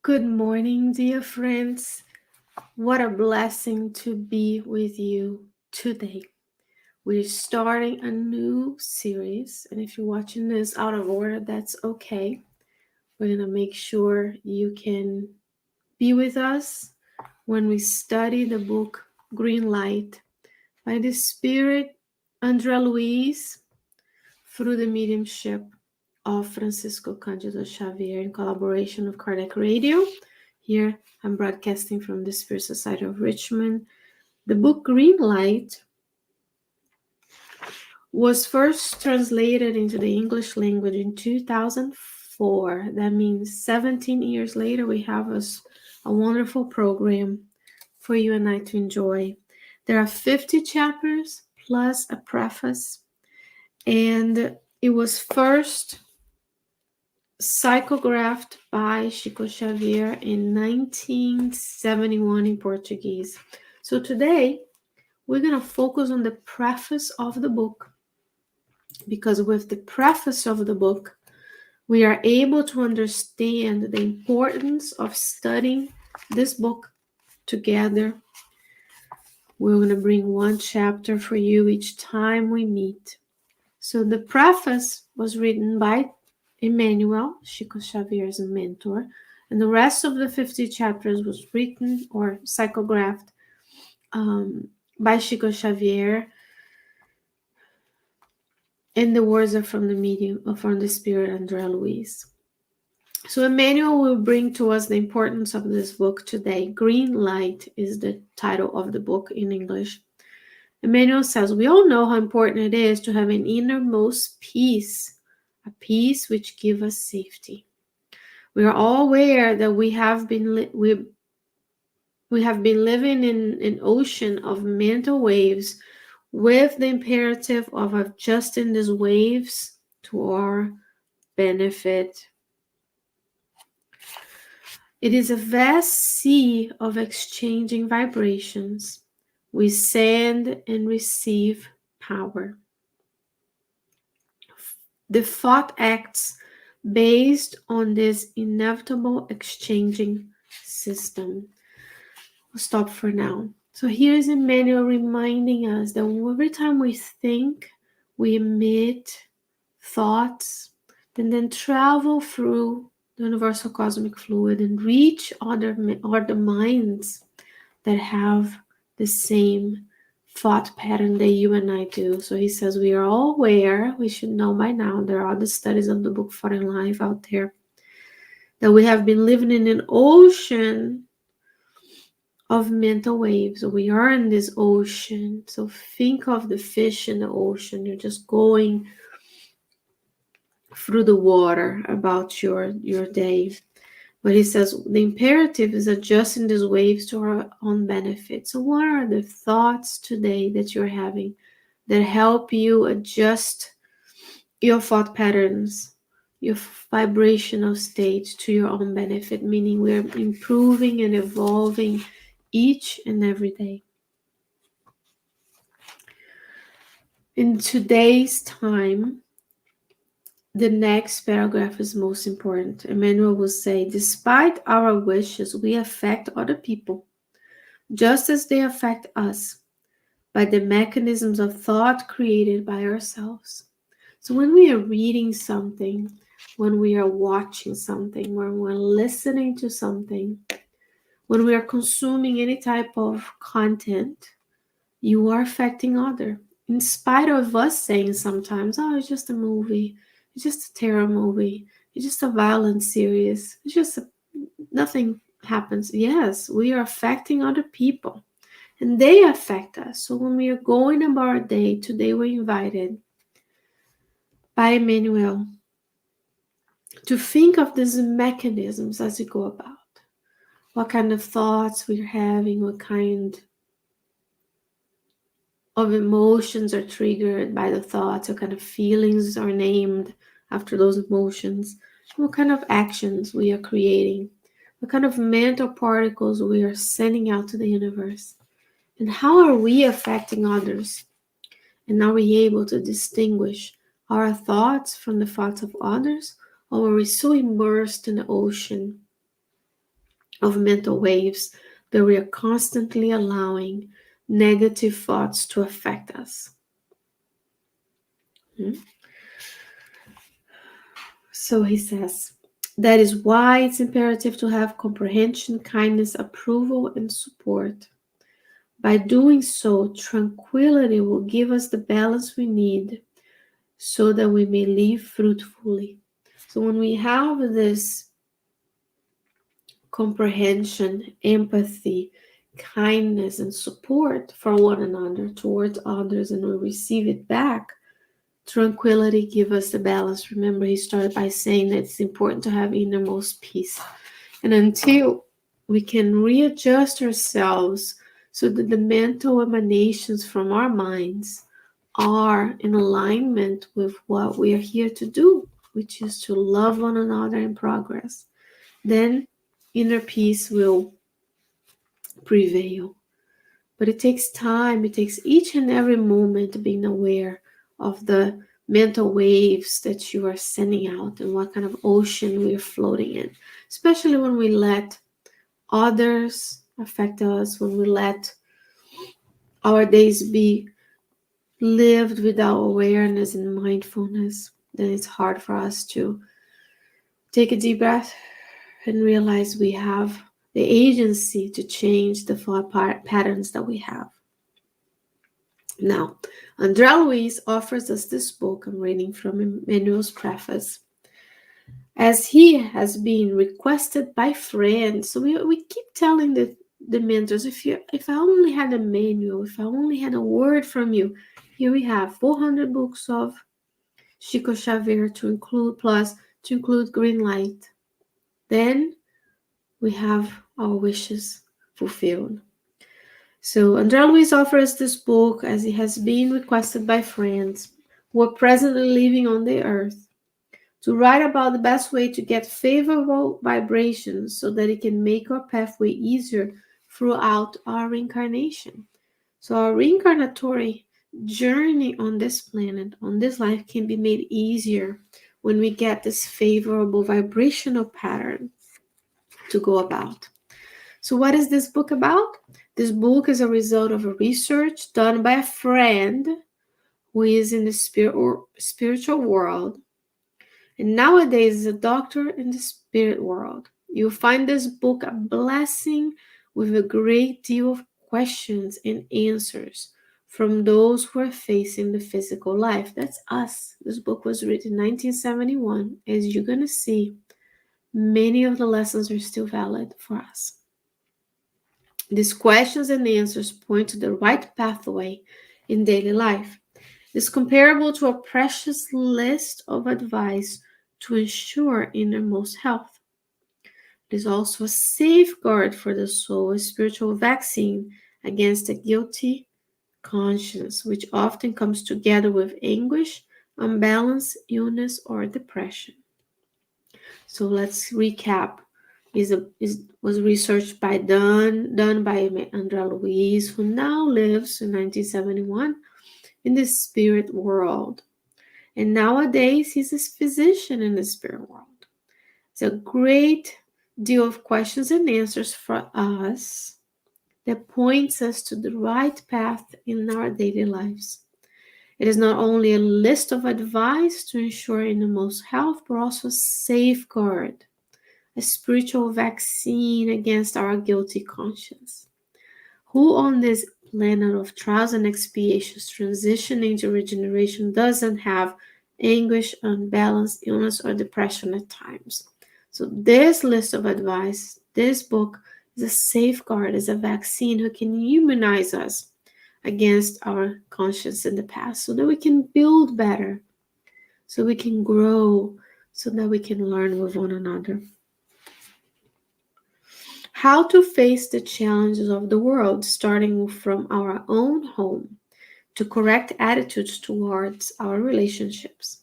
Good morning, dear friends. What a blessing to be with you today. We're starting a new series, and if you're watching this out of order, that's okay. We're going to make sure you can be with us when we study the book Green Light by the Spirit Andrea Luiz through the mediumship of Francisco Cândido Xavier in collaboration with Kardec Radio. Here I'm broadcasting from the Spirit Society of Richmond. The book Green Light was first translated into the English language in 2004. That means 17 years later, we have a wonderful program for you and I to enjoy. There are 50 chapters plus a preface, and it was first psychographed by Chico Xavier in 1971 in Portuguese. So today we're going to focus on the preface of the book, because with the preface of the book we are able to understand the importance of studying this book together. We're going to bring one chapter for you each time we meet. So the preface was written by Emmanuel, Chico Xavier's mentor, and the rest of the 50 chapters was written or psychographed by Chico Xavier, and the words are from the medium, from the Spirit Andrea Luiz. So Emmanuel will bring to us the importance of this book today. Green Light is the title of the book in English. Emmanuel says, we all know how important it is to have an innermost peace, a peace which gives us safety. We are all aware that we have been living in an ocean of mental waves, with the imperative of adjusting these waves to our benefit. It is a vast sea of exchanging vibrations. We send and receive power. The thought acts based on this inevitable exchanging system. I'll stop for now. So here's Emmanuel reminding us that every time we think, we emit thoughts and then travel through the universal cosmic fluid and reach other minds that have the same thought pattern that you and I do. So he says we are all aware, we should know by now, there are the studies of the book Foreign Life out there, that we have been living in an ocean of mental waves. We are in this ocean. So think of the fish in the ocean. You're just going through the water about your day. But he says the imperative is adjusting these waves to our own benefit. So what are the thoughts today that you're having that help you adjust your thought patterns, your vibrational state to your own benefit? Meaning we're improving and evolving each and every day. In today's time, the next paragraph is most important. Emmanuel will say, despite our wishes, we affect other people, just as they affect us, by the mechanisms of thought created by ourselves. So when we are reading something, when we are watching something, when we're listening to something, when we are consuming any type of content, you are affecting others. In spite of us saying sometimes, oh, it's just a movie, it's just a terror movie, it's just a violent series, it's just nothing happens. Yes, we are affecting other people, and they affect us. So when we are going about our day, today we're invited by Emmanuel to think of these mechanisms as we go about. What kind of thoughts we're having, what kind of emotions are triggered by the thoughts, what kind of feelings are named after those emotions, what kind of actions we are creating, what kind of mental particles we are sending out to the universe, and how are we affecting others? And are we able to distinguish our thoughts from the thoughts of others, or are we so immersed in the ocean of mental waves that we are constantly allowing negative thoughts to affect us. Hmm? So he says, that is why it's imperative to have comprehension, kindness, approval, and support. By doing so, tranquility will give us the balance we need so that we may live fruitfully. So when we have this comprehension, empathy, kindness, and support for one another towards others, and we receive it back, tranquility gives us the balance. Remember, he started by saying that it's important to have innermost peace. And until we can readjust ourselves so that the mental emanations from our minds are in alignment with what we are here to do, which is to love one another in progress, then inner peace will prevail. But it takes time, it takes each and every moment being aware of the mental waves that you are sending out and what kind of ocean we are floating in, especially when we let others affect us, when we let our days be lived without awareness and mindfulness. Then it's hard for us to take a deep breath and realize we have the agency to change the thought patterns that we have. Now, Andrea Luiz offers us this book. I'm reading from Emmanuel's preface. As he has been requested by friends, so we keep telling the mentors, if I only had a manual, if I only had a word from you, here we have 400 books of Chico Xavier to include green light. Then we have our wishes fulfilled. So Andrea Luiz offers this book as it has been requested by friends who are presently living on the earth to write about the best way to get favorable vibrations so that it can make our pathway easier throughout our reincarnation. So our reincarnatory journey on this planet, on this life, can be made easier when we get this favorable vibrational pattern to go about. So what is this book about? This book is a result of a research done by a friend who is in the spiritual world, and nowadays is a doctor in the spirit world. You'll find this book a blessing with a great deal of questions and answers from those who are facing the physical life. That's us. This book was written in 1971. As you're going to see, many of the lessons are still valid for us. These questions and answers point to the right pathway in daily life. It is comparable to a precious list of advice to ensure innermost health. It is also a safeguard for the soul, a spiritual vaccine against a guilty conscience, which often comes together with anguish, unbalance, illness, or depression. So let's recap. Was researched by done by Andrea Luiz, who now lives in 1971 in the spirit world. And nowadays he's a physician in the spirit world. It's a great deal of questions and answers for us that points us to the right path in our daily lives. It is not only a list of advice to ensure innermost health, but also a safeguard, a spiritual vaccine against our guilty conscience. Who on this planet of trials and expiations transitioning to regeneration doesn't have anguish, unbalance, illness, or depression at times? So this list of advice, this book, is a safeguard, is a vaccine who can immunize us against our conscience in the past so that we can build better, so we can grow, so that we can learn with one another. How to face the challenges of the world, starting from our own home, to correct attitudes towards our relationships.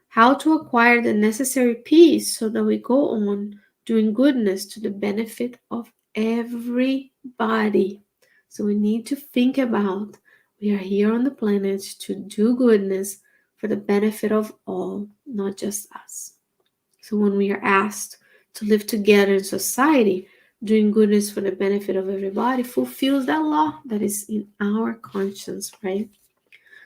How to acquire the necessary peace so that we go on doing goodness to the benefit of everybody. So we need to think about we are here on the planet to do goodness for the benefit of all, not just us. So when we are asked to live together in society, doing goodness for the benefit of everybody, fulfills that law that is in our conscience, right?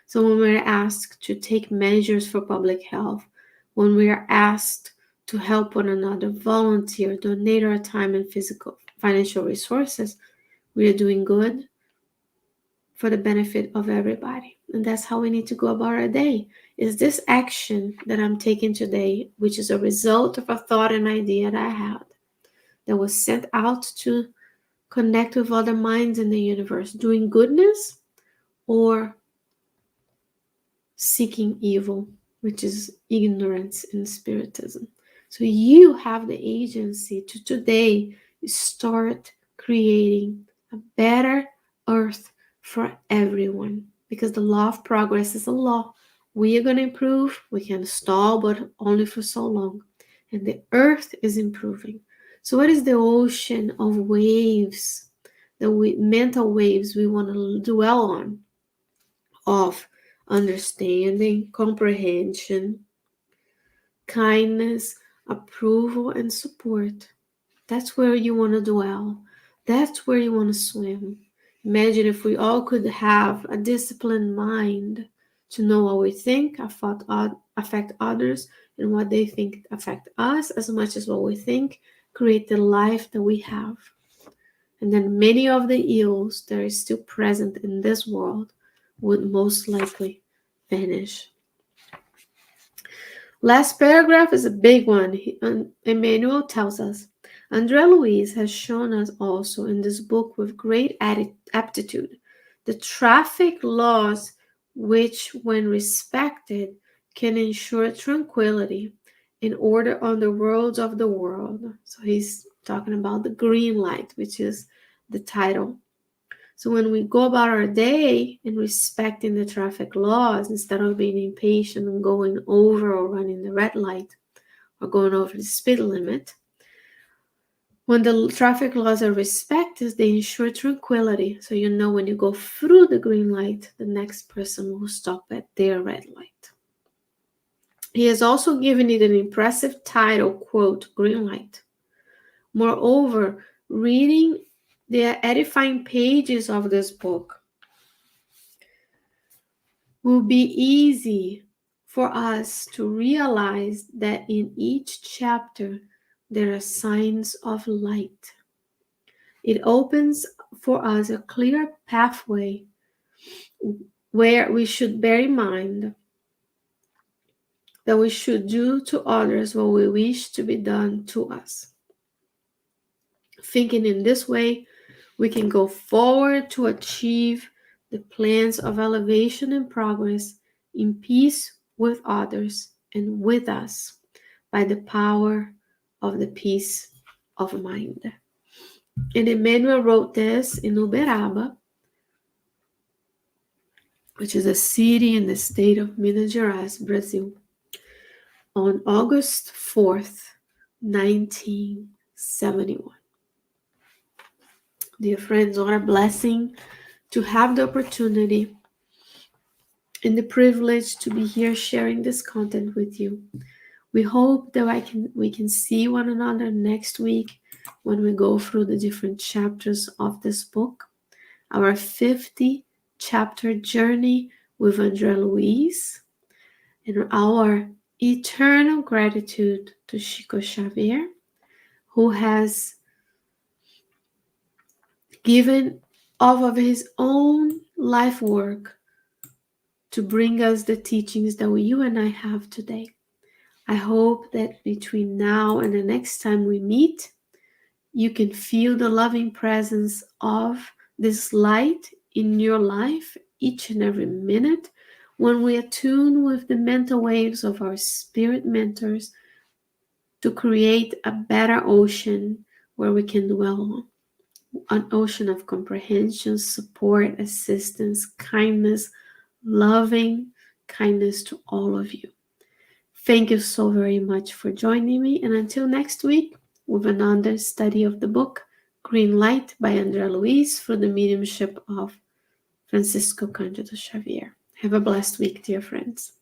So when we're asked to take measures for public health, when we are asked to help one another, volunteer, donate our time and physical, financial resources, we are doing good for the benefit of everybody. And that's how we need to go about our day. Is this action that I'm taking today, which is a result of a thought and idea that I had, that was sent out to connect with other minds in the universe, doing goodness or seeking evil, which is ignorance in spiritism. So you have the agency to today start creating a better earth for everyone, because the law of progress is a law. We are going to improve. We can stall, but only for so long. And the earth is improving. So what is the ocean of waves, mental waves we want to dwell on? Of understanding, comprehension, kindness, approval, and support. That's where you want to dwell. That's where you want to swim. Imagine if we all could have a disciplined mind to know what we think affect others, and what they think affect us as much as what we think create the life that we have. And then many of the ills that are still present in this world would most likely vanish. Last paragraph is a big one. Emmanuel tells us, André Luiz has shown us also in this book with great aptitude the traffic laws which, when respected, can ensure tranquility and order on the roads of the world. So he's talking about the green light, which is the title. So when we go about our day and respecting the traffic laws, instead of being impatient and going over or running the red light or going over the speed limit, when the traffic laws are respected, they ensure tranquility. So you know when you go through the green light, the next person will stop at their red light. He has also given it an impressive title, quote, Green Light. Moreover, reading the edifying pages of this book will be easy for us to realize that in each chapter there are signs of light. It opens for us a clear pathway where we should bear in mind that we should do to others what we wish to be done to us. Thinking in this way, we can go forward to achieve the plans of elevation and progress in peace with others and with us by the power of the peace of mind. And Emmanuel wrote this in Uberaba, which is a city in the state of Minas Gerais, Brazil, on August 4th, 1971. Dear friends, what a blessing to have the opportunity and the privilege to be here sharing this content with you. We hope that we can see one another next week when we go through the different chapters of this book, our 50 chapter journey with André Luiz, and our eternal gratitude to Chico Xavier, who has given of his own life work to bring us the teachings that you and I have today. I hope that between now and the next time we meet, you can feel the loving presence of this light in your life each and every minute when we attune with the mental waves of our spirit mentors to create a better ocean where we can dwell on. An ocean of comprehension, support, assistance, kindness, loving kindness to all of you. Thank you so very much for joining me, and until next week with another study of the book Green Light by André Luiz through the mediumship of Francisco Cândido Xavier. Have a blessed week, dear friends.